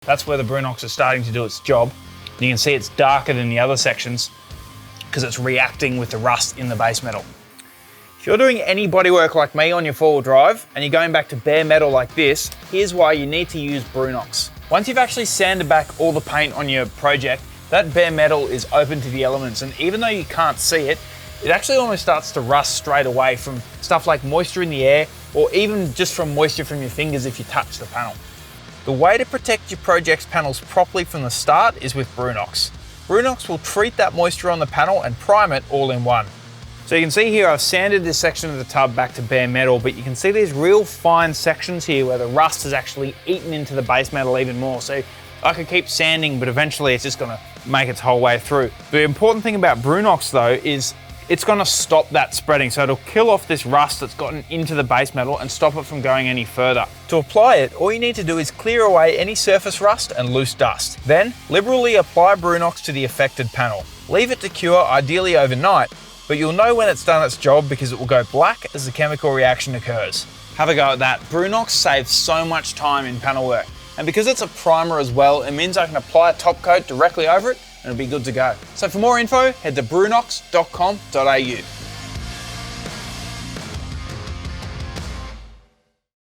That's where the Brunox is starting to do its job. You can see it's darker than the other sections because it's reacting with the rust in the base metal. If you're doing any bodywork like me on your four-wheel drive and you're going back to bare metal like this, here's why you need to use Brunox. Once you've actually sanded back all the paint on your project, that bare metal is open to the elements, and even though you can't see it, it actually almost starts to rust straight away from stuff like moisture in the air, or even just from moisture from your fingers if you touch the panel. The way to protect your project's panels properly from the start is with Brunox. Brunox will treat that moisture on the panel and prime it all in one. So you can see here I've sanded this section of the tub back to bare metal, but you can see these real fine sections here where the rust has actually eaten into the base metal even more. So I could keep sanding, but eventually it's just gonna make its whole way through. The important thing about Brunox though is it's gonna stop that spreading. So it'll kill off this rust that's gotten into the base metal and stop it from going any further. To apply it, all you need to do is clear away any surface rust and loose dust. Then liberally apply Brunox to the affected panel. Leave it to cure, ideally overnight, but you'll know when it's done its job because it will go black as the chemical reaction occurs. Have a go at that. Brunox saves so much time in panel work. And because it's a primer as well, it means I can apply a top coat directly over it and it'll be good to go. So for more info, head to brunox.com.au.